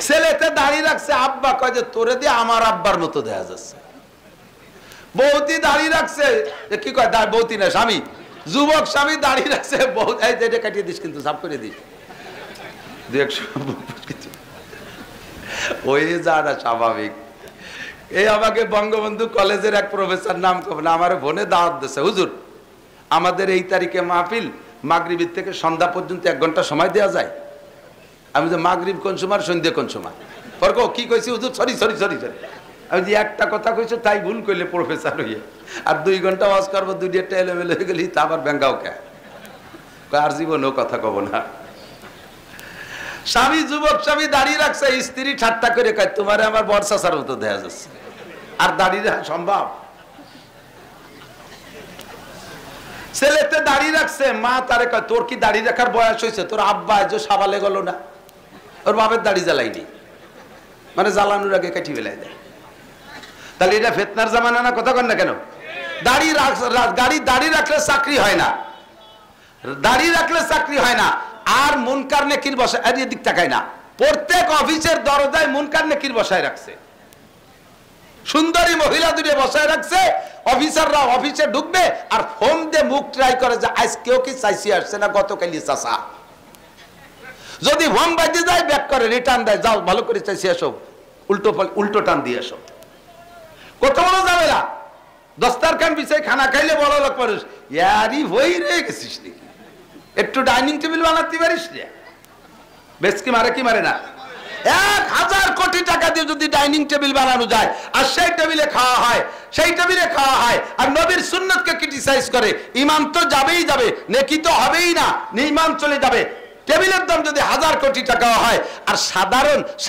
ছেলেতে দাঁড়িয়ে রাখছে, আব্বা কয় যে তোরে দিয়ে আমার আব্বার মতো দেখা যাচ্ছে। বৌতি দাঁড়িয়ে রাখছে, কি কয় বৌতি না স্বামী, যুবক স্বামী দাঁড়িয়ে রাখছে, বউ এটা কাটিয়ে দিস কিন্তু সাফ করে দিস, ওই যাটা স্বাভাবিক। এই আমাকে বঙ্গবন্ধু কলেজের এক প্রফেসর নাম কবে না, আমার বোনে দাওয়াত দিচ্ছে, হুজুর আমাদের এই তারিখে মাহফিল, মাগরিবের থেকে সন্ধ্যা পর্যন্ত 1 ঘন্টা সময় দেওয়া যায়। আমি যে মাগরিব কোন সময়, সন্ধ্যা কোন সময়? কি কইছি হুজুর? Sorry sorry sorry sorry. আমি যে একটা কথা কইছো তাই ভুল কইলে প্রফেসর হইয়া, আর 2 ঘন্টা ওয়াজ করবো, 2টা এলোমেলো হয়ে গেলি, তা আবার ব্যাঙ্গাও কে, আর জীবনেও কথা কব না। স্বামী, যুবক স্বামী দাঁড়িয়ে রাখছে, স্ত্রী ঠাট্টা করে কয় তোমারে আমার বর্ষাচার মতো দেখা যাচ্ছে। আর দাঁড়িয়ে রাখা সম্ভব? ছেলেতে দাঁড়িয়ে রাখছে, মা তারে কয় তোর কি দাঁড়িয়ে রাখার বয়স হয়েছে? তোর আব্বা যে সাবালে গেল না, ওর বাপের দাড়ি জ্বালাইনি, মানে জ্বালানোর আগে কাটি ফেলাই দেয়। তাহলে এটা ফিতনার জামানা না? কথা কন না কেন? দাড়ি রাখলে চাকরি হয় না, দাড়ি রাখলে চাকরি হয় না। আর মুনকার নেকির বসায়, আর এদিক তাকায় না, প্রত্যেক অফিসের দরজায় মুনকার নেকির বসায় রাখছে, সুন্দরী মহিলা দুটো বসায় রাখছে। অফিসাররা অফিসে ঢুকবে আর ফোন দিয়ে মুখ ট্রাই করে যে আজকেও কি চাইছি আসছে না গতকালই চাষা। যদি ফোন বাজে যায় ব্যাক করে, রিটার্ন দেয়, যাও ভালো করে চাইছি এসো, উল্টো টান দিয়ে এসো। কত বড় যাবে না, দস্তারখান বিছাই খানা খাইলে বড় লোক মানুষ, ইয়ারি হই রয়ে গেছিস নাকি, একটু ডাইনিং টেবিল বানাতে পারিস রে? বেশ কি মারে কি মারে না? 1000 কোটি টাকা দিয়ে যদি ডাইনিং টেবিল বানানো যায় আর সেই টেবিলে খাওয়া হয়, সেই টেবিলে খাওয়া হয় আর নবীর সুন্নতকে ক্রিটিসাইজ করে, ঈমান তো যাবেই যাবে, নেকি তো হবেই না, ঈমান চলে যাবে। টেবিলের দাম যদি 1000 কোটি টাকা হয়, আর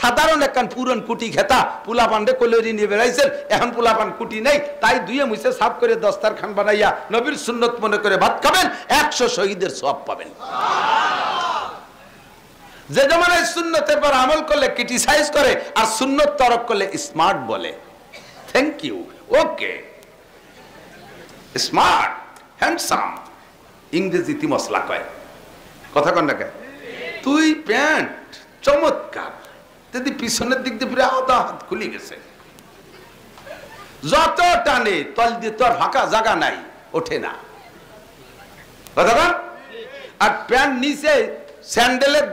সাধারণ একখান পুরন কুটি খেতা পুলাপান্ডে কলরি নিয়ে বেড়াইছেন, এখন পুলাপান কুটি নেই, তাই দুইয়ে মুছে সাফ করে দস্তারখান বানাইয়া নবীর সুন্নত মনে করে ভাত খাবেন, 100 শহীদের সওয়াব পাবেন। যে জমানায় সুন্নতের পর আমল করলে ক্রিটিসাইজ করে, আর সুন্নত তরক করলে স্মার্ট বলে। Thank you, okay, smart, handsome, ইংরেজিতে মশলা কয়, কথা কন না কে? তুই প্যান্ট চমৎকার, যদি পিছনের দিক দিয়ে পুরো আধা হাত খুলে গেছে, যত টানে তল দিয়ে তোর ফাঁকা জায়গা নাই, ওঠে না, কথা কন। আর প্যান্ট নিচে স্যান্ডেলের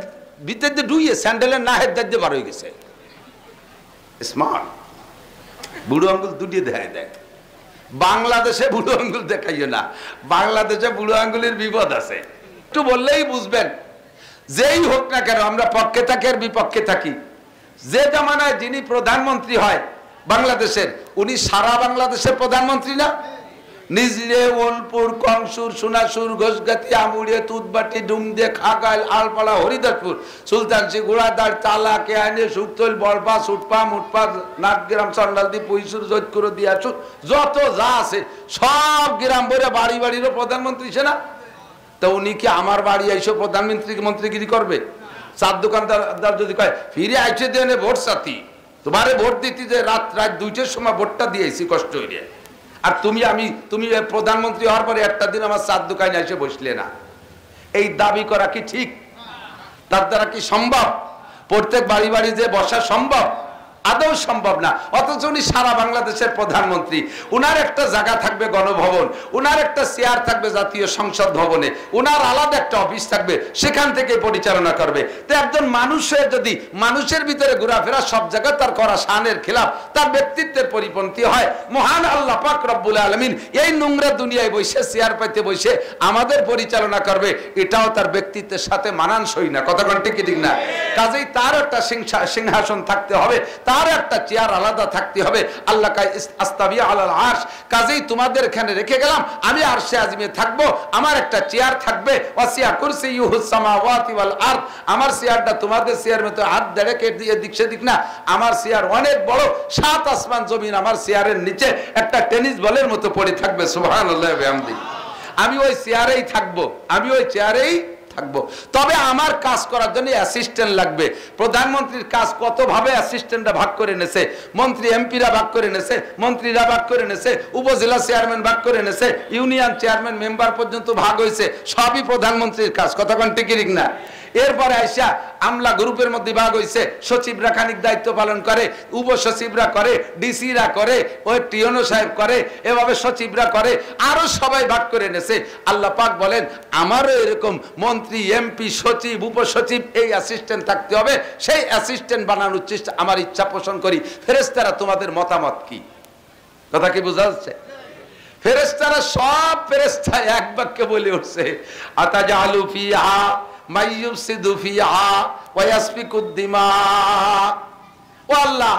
ভিতর দিয়ে ডুইয়ে স্যান্ডেলের নাহের দাঁত দিয়ে বার হয়ে গেছে, স্মার্ট। বুড়ো আঙ্গুল দুটিয়ে দেখায় দেয়। বাংলাদেশে বুড়ো আঙ্গুল দেখাইও না, বাংলাদেশে বুড়ো আঙ্গুলের বিপদ আছে, একটু বললেই বুঝবেন। যেই হোক না কেন, আমরা পক্ষে থাকি আর বিপক্ষে থাকি। যে জামানায় যিনি প্রধানমন্ত্রী হয় বাংলাদেশের, উনি সারা বাংলাদেশের প্রধানমন্ত্রী না? নিজলে, ওলপুর, কংসুর, সোনাসুর, ঘোষগাতি, আমুড়িয়া, তুতবাটি, ডুমদে, খাগাইল, আলপাড়া, হরিদাসপুর, সুলতানসি, ঘোড়াদার, চালা, কেয়ানে, সুক্তল, বলপা, সুটপা, মুটপা, নাটগ্রাম, চন্ডালদি, পইসুর, জৈতকুর, দিয়াছুর, যত যা আছে সব গ্রাম বলে বাড়ি বাড়িরও প্রধানমন্ত্রী সে না? তো উনি কি আমার বাড়ি আইসো মন্ত্রীগিরি করবে? চার দোকানদার যদি কয় ফিরে আইসে দেনে ভোট সাথী, তোমারে ভোট দিতে যে রাত 2টার সময় ভোটটা দিয়েছি কষ্ট হইলে, আর তুমি প্রধানমন্ত্রী হওয়ার পরে একটা দিন আমার চার দোকানে এসে বসলে না, এই দাবি করা কি ঠিক? তার দ্বারা কি সম্ভব? প্রত্যেক বাড়ি বাড়ি যে বসা সম্ভব? আদৌ সম্ভব না। অথচ উনি সারা বাংলাদেশের প্রধানমন্ত্রী, উনার একটা জায়গা থাকবে গণভবন, উনার একটা চেয়ার থাকবে জাতীয় সংসদ ভবনে, উনার আলাদা একটা অফিস থাকবে, সেখান থেকে পরিচালনা করবে। তো একজন মানুষের যদি মানুষের ভিতরে ঘোরাফেরা সব জায়গায় তার করা শানের খেলাফ, তার ব্যক্তিত্বের পরিপন্থী হয়, মহান আল্লাহ পাক রব্বুল আলামিন এই নোংরা দুনিয়ায় বসে চেয়ার পাইতে বসে আমাদের পরিচালনা করবে, এটাও তার ব্যক্তিত্বের সাথে মানানসই না। কথা কোন ঠিক ঠিক না? কাজেই তার একটা সিংহাসন থাকতে হবে, তার একটা চেয়ার আলাদা থাকতে হবে। আল্লাহ কায় আস্তাবি আলাল আরশ, কাজেই তোমাদের এখানে রেখে গেলাম, আমি আরশে আজিমে থাকবো, আমার একটা চেয়ার থাকবে, ওয়াসিয়া কুরসিয়ুহুস সামাওয়াতি ওয়াল আরদ, আমার চেয়ারটা তোমাদের চেয়ার মতো হাত দেড়েকে দিয়ে দিক সেদিক না, আমার চেয়ার অনেক বড়, 7 আসমান জমিন আমার চেয়ারের নিচে একটা টেনিস বলের মতো পড়ে থাকবে। সুবহানাল্লাহি ওয়া বিহামদিহি। আমি ওই চেয়ারেই থাকবো, আমি ওই চেয়ারেই থাকবো। তবে আমার কাজ করার জন্য অ্যাসিস্ট্যান্ট লাগবে। প্রধানমন্ত্রীর কাজ কত ভাবে অ্যাসিস্ট্যান্টরা ভাগ করে নেছে, মন্ত্রী এমপিরা ভাগ করে নেছে, মন্ত্রীরা ভাগ করে নেছে, উপজেলা চেয়ারম্যান ভাগ করে নেছে, ইউনিয়ন চেয়ারম্যান মেম্বার পর্যন্ত ভাগ হয়েছে, সবই প্রধানমন্ত্রীর কাজ। কথা কোন ঠিক না? এরপরে আইসা আমলা গ্রুপের মধ্যে ভাগ হইছে, সচিবরা খানিক দায়িত্ব পালন করে, উপসচিবরা করে, ডিসিরা করে, ওই টিওনো সাহেব করে, এভাবে সচিবরা করে, আরো সবাই ভাগ করে নেছে। আল্লাহ পাক বলেন আমারও এরকম মন্ত্রী, এমপি, সচিব, উপসচিব, এই অ্যাসিস্ট্যান্ট থাকতে হবে। সেই অ্যাসিস্ট্যান্ট বানানোর চেষ্টা আমার ইচ্ছা পোষণ করি। ফেরেশতারা তোমাদের মতামত কি? কথা কি বোঝা যাচ্ছে? ফেরেশতারা সব ফেরেশতা এক বাক্যে বলে উঠছে, আতাজালু ফিহা মাইয়ুফসিদু ফিহা ওয়া ইয়াসফিকুদ দিমা। ও আল্লাহ,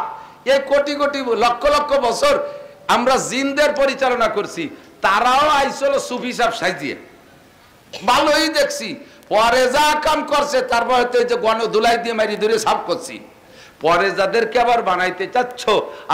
এই কোটি কোটি লক্ষ লক্ষ বছর আমরা জিনদের পরিচালনা করছি, তারাও আইছিল সুফি সাহেব সাজিয়ে, ভালোই দেখছি। পরে যা কাম করছে তারপর হয়তো যে গণ ধুলাই দিয়ে মারি ধরে সাফ করছি। পরে যাদেরকে আবার বানাইতে চাচ্ছ,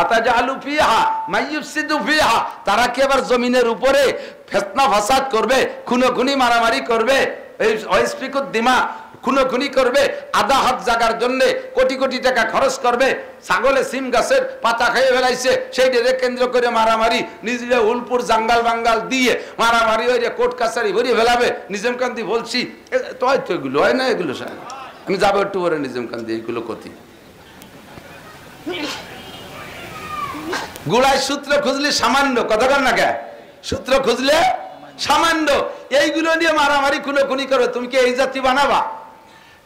আতাজালু ফিহা মাইয়ুফসিদু ফিহা, তারা কি আবার জমিনের উপরে ফিতনা ফাসাদ করবে, খুনোখুনি মারামারি করবে, এই ওয়াসফিকুদ দিমা, খুনোখুনি করবে, আধা হাত জাগার জন্য কোটি কোটি টাকা খরচ করবে। ছাগলে সিম গাছের পাতা খেয়ে ফেলাইছে, সেইটাকে কেন্দ্র করে মারামারি, নিজে উলপুর জাঙ্গাল বাঙ্গাল দিয়ে মারামারি হয়ে কোর্ট কাছারি ভরিয়ে ফেলাবে। নিজাম কান্দি বলছি তো এগুলো হয় না, এগুলো আমি যাবো একটু পরে নিজাম কান্দি, এইগুলো কতি গুড়ায় সূত্র খুঁজলে সামান্য, কথা কর না কে, সূত্র খুঁজলে সামান্য, এইগুলো নিয়ে মারামারি খুনোখুনি করবে। তুমি কি এই জাতি বানাবা?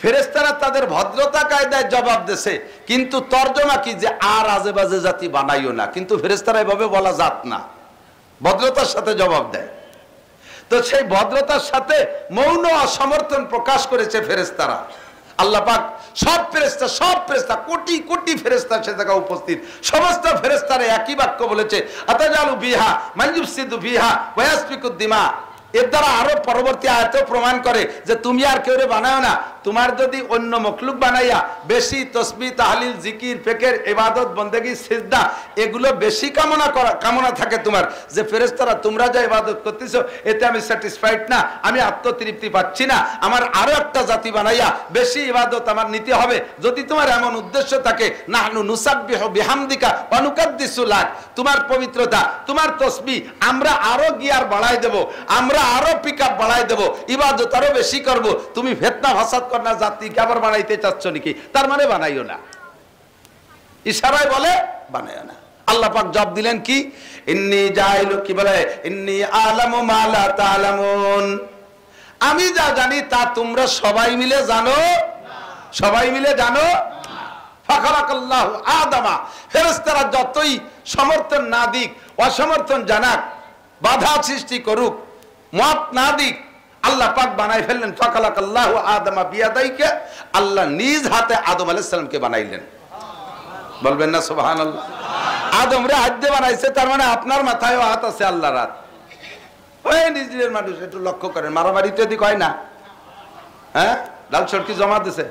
ফেরেশতারা তাদের ভদ্রতা কায়দায় জবাব দিয়েছে, কিন্তু তর্জমা কি যে আর আজে বাজে জাতি বানাইও না। কিন্তু ফেরেশতারা এভাবে বলা জাত না, ভদ্রতার সাথে জবাব দেয়। তো সেই ভদ্রতার সাথে মৌন অসমর্থন প্রকাশ করেছে ফেরেশতারা। আল্লাহ পাক সব ফেরেশতা কোটি কোটি ফেরেশতা সে জায়গায় উপস্থিত, সমস্ত ফেরেশতারা একই বাক্য বলেছে, আতাজালু বিহা মাইয়ুফসিদু বিহা ওয়া ইয়াসফিকুদ দিমা। এর দ্বারা আরো পরবর্তী আয়াতে প্রমাণ করে যে তুমি আর কেউ বানাও না। তোমার যদি অন্য মখলুক বানাইয়া বেশি তসবিহ, তাহলিল, জিকির, ফিকির, ইবাদত, বন্দেগী, সিজদা এগুলো বেশি কামনা থাকে তোমার, যে ফেরেশতারা তোমরা যা ইবাদত করতেছো এতে আমি স্যাটিসফাইড না, আমি আত্মতৃপ্তি পাচ্ছি না, আমার আরো একটা জাতি বানাইয়া বেশি ইবাদত আমার নিতে হবে। যদি তোমার এমন উদ্দেশ্য থাকে, নাহনু নুসাব্বিহু বিহামদিকা ওয়া নুকাদ্দিসু লাক, তোমার পবিত্রতা, তোমার তসবিহ আমরা আরো গিয়ার বাড়াই দেব, আমরা আরো পিকআপ বাড়াই দেব, ইবাদত আরো বেশি করব। তুমি ফিতনা ফাসাদ করনা জাতিকে আবার বানাইতে চাচ্ছ নাকি? তার মানে বানাইও না, ইশারায় বলে বানাইও না। আল্লাহ পাক জবাব দিলেন কি, ইন্নী জাইলু, কি বলে, ইন্নী আলামু মা লা তা'লামুন, আমি যা জানি তা তোমরা সবাই মিলে জানো, সবাই মিলে জানো। ফাখালাকাল্লাহু আদামা, ফেরেশতারা যতই সমর্থন না দিক, অসমর্থন জানাক, বাধা সৃষ্টি করুক, মত না দিক, আল্লাহ পাক বানাই ফেললেন। ফাখালাকাল্লাহু আদামা বিয়াদাইকা, আল্লাহ নিজ হাতে আদম আলাইহিস সালামকে বানাইলেন। বলবেন না সুবহানাল্লাহ? আদম রে হাত দিয়ে বানাইছে, তার মানে আপনার মাথায়ও হাত আছে আল্লাহর হাত। ওই নিজের মানুষ একটু লক্ষ্য করেন, মারামারি তো এদিক হয় না, হ্যাঁ? লাল সরকি জমা দিছে,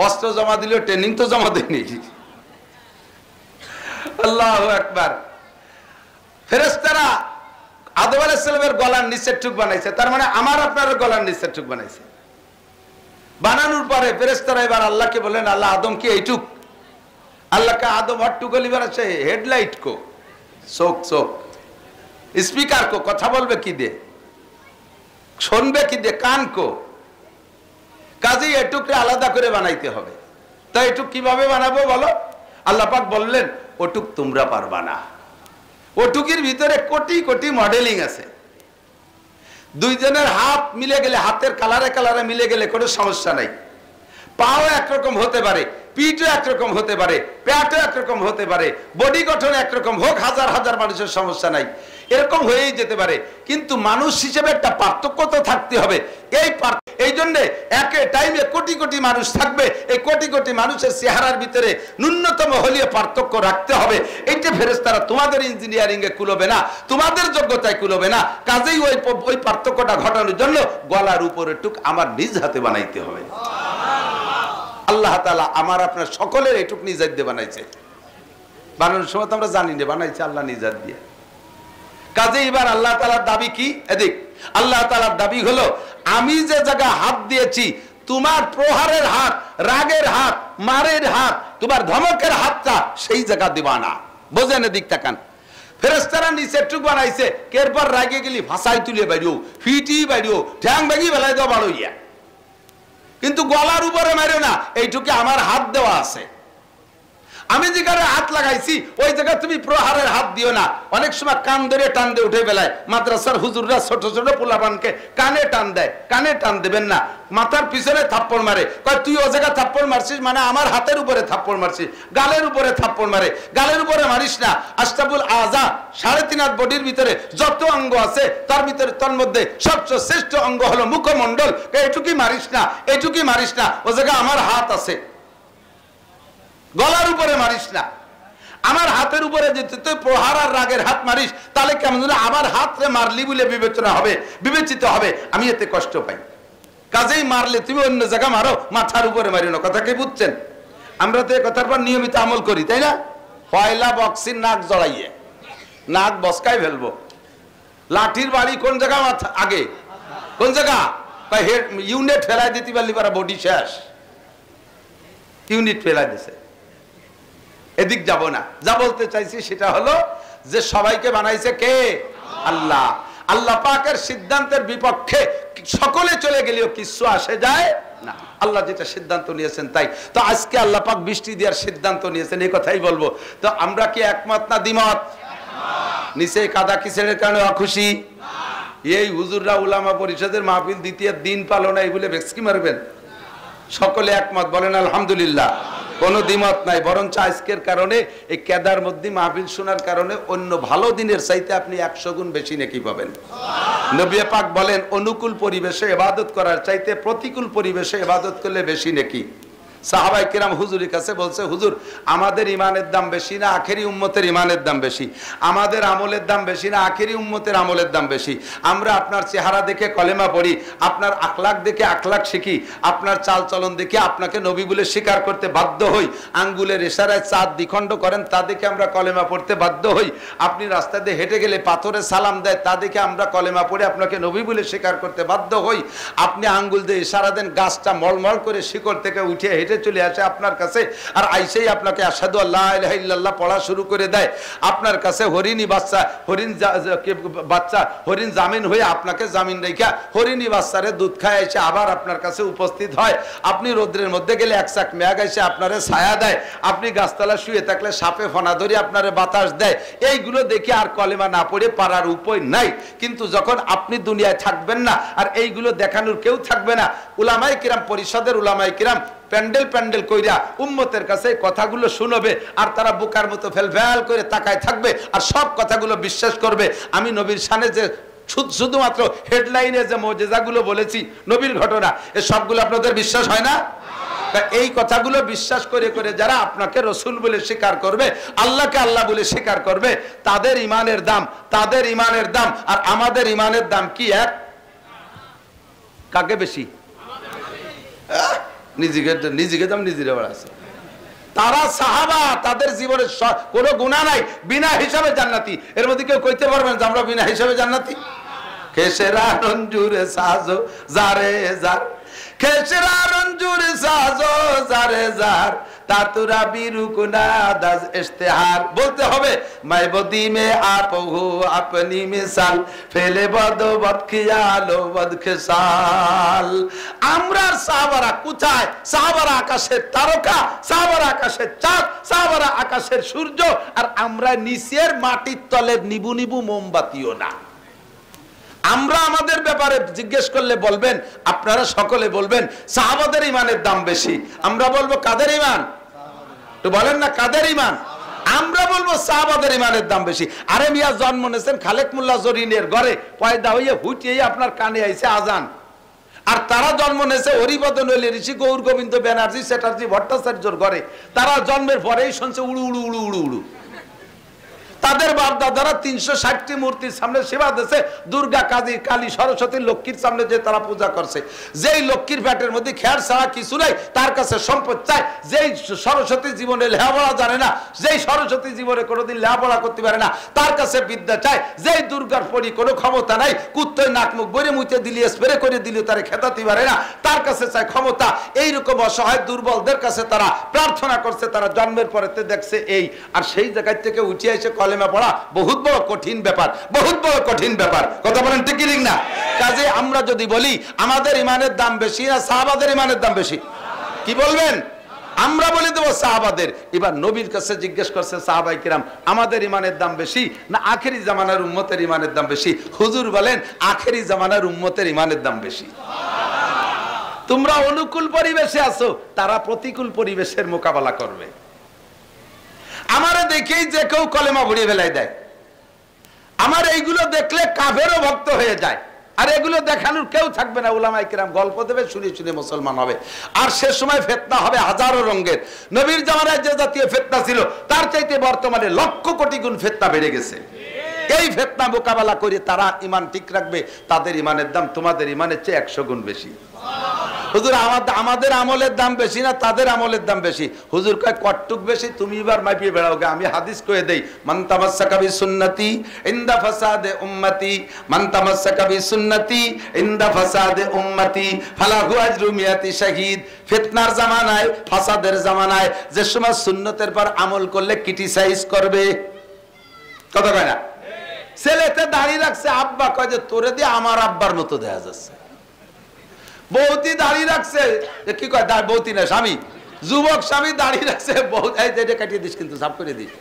অস্ত্র জমা দিল, ট্রেনিং তো জমা দেয়নি। আল্লাহু আকবার। ফেরেশতারা আদম আলাইহিস সালামের গলার নিচের টুক বানাইছে, তার মানে আমার আপনার গলার নিচের টুক বানাইছে। বানানোর পরে ফেরেশতারা এবার আল্লাহকে বলেন, আল্লাহ আদম কি এইটুক? আল্লাহকে আদম হট্টুক লিবার আছে, হেডলাইট কো, চোখ চোখ, স্পিকার কো, কথা বলবে কি দিয়ে, শুনবে কি দিয়ে, কান কো, কাজেই এটুকরে আলাদা করে বানাইতে হবে। তো এটুক কিভাবে বানাবো বলো? আল্লাহ পাক বললেন, ওটুক তোমরা পারবা না, ওটুকির ভিতরে কোটি কোটি মডেলিং আছে। দুইজনের হাত মিলে গেলে, হাতের কালারে কালারে মিলে গেলে কোনো সমস্যা নাই। পাও একরকম হতে পারে, পিঠও একরকম হতে পারে, পেটও একরকম হতে পারে, বডি গঠন একরকম হোক, হাজার হাজার মানুষের সমস্যা নাই, এরকম হয়েই যেতে পারে। কিন্তু মানুষ হিসেবে একটা পার্থক্য তো থাকতে হবে। এই জন্য একে টাইমে কোটি কোটি মানুষ থাকবে, এই কোটি কোটি মানুষের চেহারার ভিতরে ন্যূনতম হলেও পার্থক্য রাখতে হবে। এইটা ফেরেশতারা তোমাদের ইঞ্জিনিয়ারিং এ কুলবে না, তোমাদের যোগ্যতায় কুলবে না। কাজেই ওই পার্থক্যটা ঘটানোর জন্য গলার উপরে টুক আমার নিজ হাতে বানাইতে হবে। আল্লাহ তাআলা আমার আপনার সকলের এইটুক নিজ হাত দিয়ে বানাইছে। বানানোর সময় তো আমরা জানি না, বানাইছে আল্লাহ নিজ হাত দিয়ে। কাজে এবার আল্লাহ তাআলার দাবি কি? এদিক আল্লাহ তাআলার দাবি হলো, আমি যে জায়গা হাত দিয়েছি, তোমার প্রহারের হাত, রাগের হাত, মারের হাত, তোমার ধমকের হাতটা সেই জায়গা দিবা না। বোঝেন? এদিক তাকান। ফেরেশতারা নিচের টুক বানাইছে, এরপর রাগে গেলি ভাষায় তুলে বাইরিও, ফিটি বাইরিও, ঠ্যাং ভাগি বেলায় দাও বাড়ইয়া। কিন্তু গলার উপরে মারো না, এইটুকু আমার হাত দেওয়া আছে, আমি যেখানে হাত লাগাইছি ওই জায়গায় তুমি প্রহারের হাত দিও না। অনেক সময় কান ধরে টান দিয়ে উঠে বেলায় মাদ্রাসার হুজুররা ছোট ছোট পোলাপানকে কানে টান দেয়, কানে টান দেবেন না, মাথার পিছনে থাপ্পড় মারে, কয় তুই ও জায়গায় থাপ্পড় মারছিস মানে আমার হাতের উপরে থাপ্পড় মারছিস, গালের উপরে থাপ্পড় মারে, গালের উপরে মারিস না। আশরাফুল আযা 3.5 হাত বডির ভিতরে যত অঙ্গ আছে তার ভিতরে তার মধ্যে সবচেয়ে শ্রেষ্ঠ অঙ্গ হলো মুখমণ্ডল, এইটুকুই মারিস না, এইটুকুই মারিস না, ও জায়গায় আমার হাত আছে, গলার উপরে মারিস না। আমার হাতের উপরে যদি তুই প্রহার আর রাগের হাত মারিস তাহলে কেমন আমার হাতরে মারলি বলে বিবেচনা হবে, বিবেচিত হবে, আমি এতে কষ্ট পাই। কাজেই মারলে তুমি অন্য জায়গা মারো, মাথার উপরে মারিও না। কথা কি বুঝছেন? আমরা তো এই কথার পর নিয়মিত আমল করি, তাই না? পয়লা বক্সির নাক জড়াইয়ে নাক বসকাই ফেলবো। লাঠির বাড়ি কোন জায়গা মাথা আগে, কোন জায়গা? ইউনিট ফেলাই দিতে পারলি পারা বডি শেষ, ইউনিট ফেলাই দিছে, এদিক যাব না। যা বলতে চাইছি সেটা হলো যে সবাইকে বানাইছে কে? আল্লাহ। আল্লাহ পাকের সিদ্ধান্তের বিপক্ষে সকলে চলে গেলেও কিছু আসে যায় না। আল্লাহ যেটা সিদ্ধান্ত নিয়েছেন তাই। তো আজকে আল্লাহ পাক বৃষ্টি দেওয়ার সিদ্ধান্ত নিয়েছেন, এই কথাই বলবো। তো আমরা কি একমত না দ্বিমত? নিচে কাদা কিসের কারণে অখুশি? এই হুজুররা উলামা পরিষদের মাহফিল দ্বিতীয় দিন পালো না, এই বলে ভেক্সকি মারবেন? সকলে একমত বলেন আলহামদুলিল্লাহ। কোনো দ্বিমত নাই, বরঞ্চ আজকের কারণে এই কেদার মধ্যে মাহফিল শোনার কারণে অন্য ভালো দিনের চাইতে আপনি 100 গুণ বেশি নেকি পাবেন। নবী পাক বলেন অনুকূল পরিবেশে ইবাদত করার চাইতে প্রতিকূল পরিবেশে ইবাদত করলে বেশি নেকি। সাহাবায়ে কেরাম হুজুরের কাছে বলছে, হুজুর আমাদের ইমানের দাম বেশি না আখেরি উম্মতের ইমানের দাম বেশি? আমাদের আমলের দাম বেশি না আখেরি উম্মতের আমলের দাম বেশি? আমরা আপনার চেহারা দেখে কলেমা পড়ি, আপনার আখলাক দেখে আখলাক শিখি, আপনার চাল চলন দেখে আপনাকে নবী বলে স্বীকার করতে বাধ্য হই, আঙ্গুলের ইশারায় চাঁদ দ্বিখণ্ড করেন তা দেখে আমরা কলেমা পড়তে বাধ্য হই, আপনি রাস্তা দিয়ে হেঁটে গেলে পাথরে সালাম দেয় তা দেখে আমরা কলেমা পড়ে আপনাকে নবী বলে স্বীকার করতে বাধ্য হই, আপনি আঙ্গুল দিয়ে ইশারা দেন গাছটা মলমল করে শিকড় থেকে উঠে হেঁটে চলে আসে আপনার কাছে, আর আইসেই আপনাকে আশহাদু আল্লা ইলাহা ইল্লাল্লাহ পড়া শুরু করে দেয়, আপনার কাছে হরিণী বাচ্চা হরিণ জামিন হয়ে আপনাকে জামিন রেখা হরিণী বাচ্চারে দুধ খায় এসে আবার আপনার কাছে উপস্থিত হয়, আপনি রোদ্রের মধ্যে গেলে এক চাক মেঘ এসে আপনারে ছায়া দেয়, আপনি গাছতলা শুয়ে থাকলে সাপে ফনা ধরে আপনারে বাতাস দেয়, এইগুলো দেখে আর কলেমা না পড়ে পারার উপায় নাই। কিন্তু যখন আপনি দুনিয়ায় থাকবেন না আর এইগুলো দেখানোর কেউ থাকবে না, উলামায়ে কিরাম পরিষদের উলামায়ে কিরাম প্যান্ডেল প্যান্ডেল কইরা উম্মতের কাছে কথাগুলো শুনবে, আর তারা বোকার মতো ফেলফেল করে তাকায় থাকবে আর সব কথাগুলো বিশ্বাস করবে। আমি নবীর শানে যে শুধুমাত্র হেডলাইনে যে মুজিজাগুলো বলেছি নবীর ঘটনা, এই সবগুলো আপনাদের বিশ্বাস হয় না? এই কথাগুলো বিশ্বাস করে করে যারা আপনাকে রসুল বলে স্বীকার করবে, আল্লাহকে আল্লাহ বলে স্বীকার করবে, তাদের ইমানের দাম, তাদের ইমানের দাম আর আমাদের ইমানের দাম কি এক? কাকে বেশি? নিজেকে দাম নিজেরা বাড়াচ্ছে। তারা সাহাবা, তাদের জীবনে কোনো গুনাহ নাই, বিনা হিসাবে জান্নাতি। এর মধ্যে কেউ কইতে পারবেন যে আমরা বিনা হিসাবে জান্নাতি? খেসেরা রঞ্জুরে সাজো জারে জার, খেসেরা রঞ্জুরে সাজো জারে জার, তাতুরা বিরুকুনা দাস ইশতেহার। বলতে হবে মাইবদি মে আপহু আপনি মিসাল ফেলে বদ বদ খিয়ালো বদ খেসাল। আমরা সাহাবারা কোথায়? সাহাবারা আকাশের তারকা, সাহাবারা আকাশের চাঁদ, সাহাবারা আকাশের সূর্য, আর আমরা নিচের মাটির তলে নিবু নিবু মোমবাতিও না। আমরা আমাদের ব্যাপারে জিজ্ঞেস করলে বলবেন, আপনারা সকলে বলবেন সাহাবাদের ইমানের দাম বেশি। আমরা বলবো কাদের ইমান? তো বলেন না কাদের ইমান? আমরা বলবো সাহাবাদের ইমানের দাম বেশি। আরে মিয়া জন্ম নিয়েছেন খালেক মোল্লা জরিনের ঘরে, পয়দা হইয়ে হুটিয়ে আপনার কানে আইছে আজান, আর তারা জন্ম নিয়েছে হরিপদ নইলে ঋষি গৌর গোবিন্দ ব্যানার্জি চ্যাটার্জি ভট্টাচার্যর ঘরে, তারা জন্মের পরেই শুনছে উড়ু উড়ু উড়ু উড়ু উড়ু। তাদের বাপ দাদারা 360টি মূর্তির সামনে সেবা দিয়েছে, দুর্গা, কাজী, কালী, সরস্বতী, লক্ষ্মীর সামনে যে তারা পূজা করছে। যেই লক্ষ্মীর পেটের মধ্যে খেয়ার ছাড়া কিছু নাই, তার কাছে সম্পদ চায়। যেই সরস্বতী জীবনে লেখাপড়া জানে না, যেই সরস্বতী জীবনে কোনোদিন লেখাপড়া করতে পারে না, তার কাছে বিদ্যা চায়। যেই দুর্গার পরি কোনো ক্ষমতা নাই, কুত্তয় নাক মুখ বইরে মুইতে দিলি স্প্রে করে দিলেও তারা খেতাতে পারে না, তার কাছে চায় ক্ষমতা। এইরকম অসহায় দুর্বলদের কাছে তারা প্রার্থনা করছে, তারা জন্মের পরেতে দেখছে এই, আর সেই জায়গা থেকে উঠে এসে কলেমা পড়া বহুত বড় কঠিন ব্যাপার, বহুত বড় কঠিন ব্যাপার। কথা বলেন ঠিক কি না? কাজে আমরা যদি বলি আমাদের ইমানের দাম বেশি না সাহাবাদের ইমানের দাম বেশি, কি বলবেন? আমরা বলে দেবো সাহাবাদের। এবার নবীর কাছে জিজ্ঞেস করছে সাহাবাই কিরাম, আমাদের ইমানের দাম বেশি না আখেরি জামানার উম্মতের ইমানের দাম বেশি? হুজুর বলেন আখেরি জামানার উম্মতের ইমানের দাম বেশি। তোমরা অনুকূল পরিবেশে আছো, তারা প্রতিকূল পরিবেশের মোকাবেলা করবে। আমারে দেখেই যে কেউ কলেমা ভরিয়ে ফেলাই দেয়, আমার এইগুলো দেখলে কাফেরও ভক্ত হয়ে যায়, আর এগুলো দেখানোর কেউ থাকবে না। উলামায়ে কেরাম গল্প দেবে, শুনে শুনে মুসলমান হবে। আর সে সময় ফিতনা হবে হাজারো রঙের। নবীর জামানায় যে জাতীয় ফিতনা ছিল তার চাইতে বর্তমানে লক্ষ কোটি গুণ ফিতনা বেড়ে গেছে। এই ফিতনা মোকাবেলা করে তারা ইমান ঠিক রাখবে, তাদের ইমানের দাম তোমাদের ইমানের চেয়ে 100 গুণ বেশি। হুজুর আমাদের আমলের দাম বেশি না তাদের আমলের দাম বেশি? হুজুর কয় কটটুক বেশি তুমি এবার মাইপিয়ে বেড়াওগে। আমি হাদিস কয়ে দেই, মান তামাসসাকা বিসুন্নতি ইনদা ফাসাদে উম্মতি, মান তামাসসাকা বিসুন্নতি ইনদা ফাসাদে উম্মতি ফালাহু আজরু মিয়াতি শাহীদ। ফিতনার জামানায়, ফাসাদের জামানায় যে সময় সুন্নতের পর আমল করলে ক্রিটিসাইজ করবে, কথা কয় না? ছেলেতে দাড়ি রাখছে, আব্বা কয় যে তোরে দিয়ে আমার আব্বার মতো দেখা যাচ্ছে। বৌতি দাড়ি রাখছে, কি কয় বৌতি না স্বামী, যুবক স্বামী দাড়ি রাখছে, বহুত এটা কাটিয়ে দিস কিন্তু সাফ করে দিস,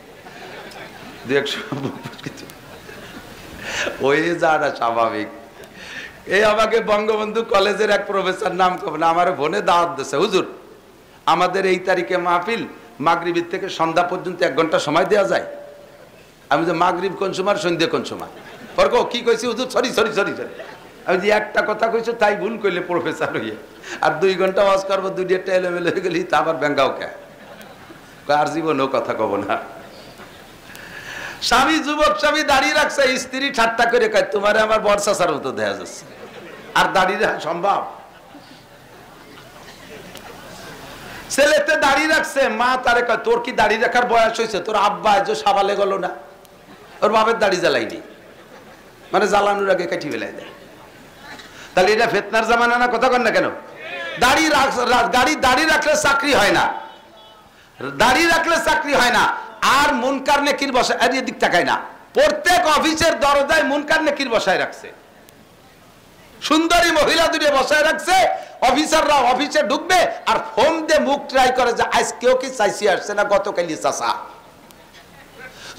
ওই যারা স্বাভাবিক। এই আমাকে বঙ্গবন্ধু কলেজের এক প্রফেসর, নাম কব না, আমার বোনে দাওয়াত দিয়েছে, হুজুর আমাদের এই তারিখে মাহফিল, মাগরিবের থেকে সন্ধ্যা পর্যন্ত 1 ঘন্টা সময় দেওয়া যায়। আমি যে মাগরিব কোন সময়, সন্ধ্যে কোন সময়? ফরক কি কইছি হুজুর? সরি সরি সরি সরি, আমি যে একটা কথা কইছো তাই ভুল কইলে প্রফেসর হইয়া, আর 2 ঘন্টা ওয়াজ করবো, 2টা এলোমেলো হয়ে গেলি তা আবার ব্যাঙ্গাও কে, আর জীবনেও কথা কব না। স্বামী, যুবক স্বামী দাঁড়িয়ে রাখছে, স্ত্রী ঠাট্টা করে কয় তোমারে আমার বর্ষাচার মতো দেখা যাচ্ছে, আর দাঁড়িয়ে রাখা সম্ভব? ছেলেতে দাঁড়িয়ে রাখছে, মা তারে কয় তোর কি দাঁড়িয়ে রাখার বয়স হয়েছে? তোর আব্বা যে সাবালে গেল না, ওর বাপের দাড়ি জ্বালাইনি, মানে জ্বালানোর আগে কাটি ফেলাই দেয়। তাহলে এটা ফিতনার জামানা না? কথা কন না কেন? দাড়ি রাখলে চাকরি হয় না, দাড়ি রাখলে চাকরি হয় না। আর মুনকার নেকির বসায়, আর এদিক তাকায় না, প্রত্যেক অফিসের দরজায় মুনকার নেকির বসায় রাখছে, সুন্দরী মহিলা দুটো বসায় রাখছে। অফিসাররা অফিসে ঢুকবে আর ফোন দিয়ে মুখ ট্রাই করে যে আজকেও কি চাইছি আসছে না গতকালই চাষা।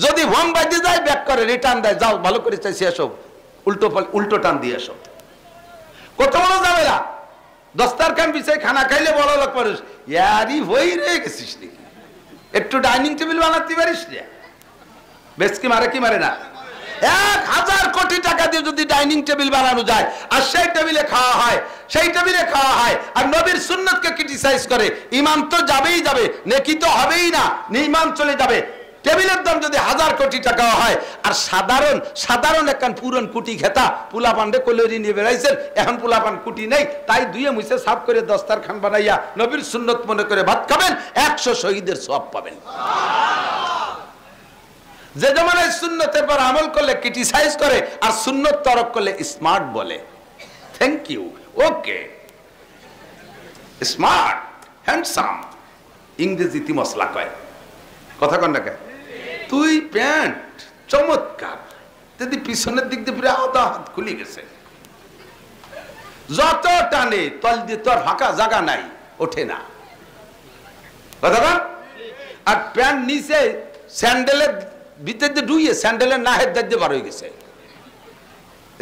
যদি ফোন বাজে যায় ব্যাক করে, রিটার্ন দেয়, যাও ভালো করে চাইছি এসব, উল্টো টান দিয়ে এসব। কত বড় ঝামেলা! দস্তারখান বিছাই খানা খাইলে বড় লোক মানুষ, ইয়ারি হই রে গেছিস নাকি? একটু ডাইনিং টেবিল বানাতে পারিস রে? বেশ কি মারে, কি মারে না? 1000 কোটি টাকা দিয়ে যদি ডাইনিং টেবিল বানানো যায় আর সেই টেবিলে খাওয়া হয়, সেই টেবিলে খাওয়া হয় আর নবীর সুন্নতকে ক্রিটিসাইজ করে, ইমান তো যাবেই যাবে, নেকি তো হবেই না, ইমান চলে যাবে। টেবিলের দাম যদি 1000 কোটি টাকা হয়, আর সাধারণ একখান পুরন কুটি খেতা পুলাপান্ডে কলরি নিয়ে বেড়াইছেন, এখন পুলাপান কুটি নেই, তাই ধুয়ে মুছে সাফ করে দস্তারখান বানাইয়া নবীর সুন্নত মনে করে ভাত খাবেন, 100 শহীদের সওয়াব পাবেন। যে জমানায় সুন্নতের পর আমল করলে ক্রিটিসাইজ করে, আর সুন্নত তরক করলে স্মার্ট বলে। Thank you, okay, smart, handsome, ইংরেজিতে মশলা কয়, কথা কন না কে? তুই প্যান্ট চমৎকার, যদি পিছনের দিক দিয়ে পুরো আধা হাত খুলে গেছে, যত টানে তল দিয়ে তোর ফাঁকা জায়গা নাই, ওঠে না, কথা কন। আর প্যান্ট নিচে স্যান্ডেলের ভিতর দিয়ে ডুইয়ে স্যান্ডেলের নাহের দাঁড়িয়ে বার হয়ে গেছে,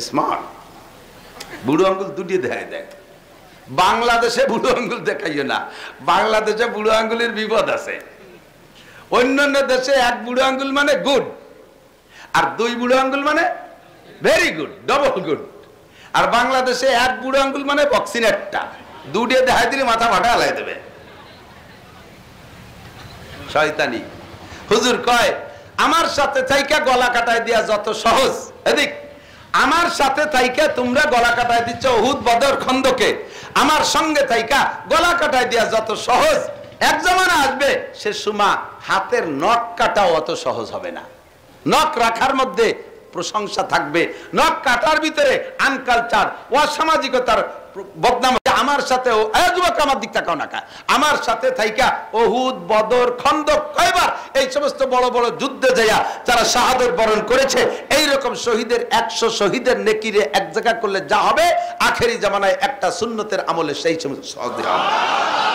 স্মার্ট। বুড়ো আঙ্গুল দুটিয়ে দেখায় দেয়। বাংলাদেশে বুড়ো আঙ্গুল দেখাইও না, বাংলাদেশে বুড়ো আঙ্গুলের বিপদ আছে। অন্যান্য দেশে 1 বুড়ো আঙ্গুল মানে গুড, আর 2 বুড়ো আঙ্গুল মানে ভেরি গুড, ডবল গুড। আর বাংলাদেশে 1 বুড়ো আঙ্গুল মানে বক্সিন একটা, 2 দিয়ে দেখাই দিলে মাথা ফাটা হালাই দেবে, শয়তানি। হুজুর কয় আমার সাথে থাইকা গলা কাটায় দিয়া যত সহজ, এদিক আমার সাথে থাইকা তোমরা গলা কাটায় দিচ্ছ উহুদ বদর খন্দকে, আমার সঙ্গে থাইকা গলা কাটায় দিয়া যত সহজ, এক জামানা আসবে সে সময় হাতের নখ কাটাও অত সহজ হবে না। নখ রাখার মধ্যে প্রশংসা থাকবে, নখ কাটার ভিতরে আনকালচার, অসামাজিকতার বদনাম আমার সাথে যুবক আমার দিক তাকাও না কা, আমার সাথে থাইকা উহুদ, বদর, খন্দক, কয়বার এই সমস্ত বড় বড় যুদ্ধে যাইয়া যারা শাহাদত বরণ করেছে, এই রকম শহীদের 100 শহীদের নেকিরে এক জায়গা করলে যা হবে, আখেরি জামানায় একটা সুন্নতের আমলে সেই সমস্ত সহজ হবে।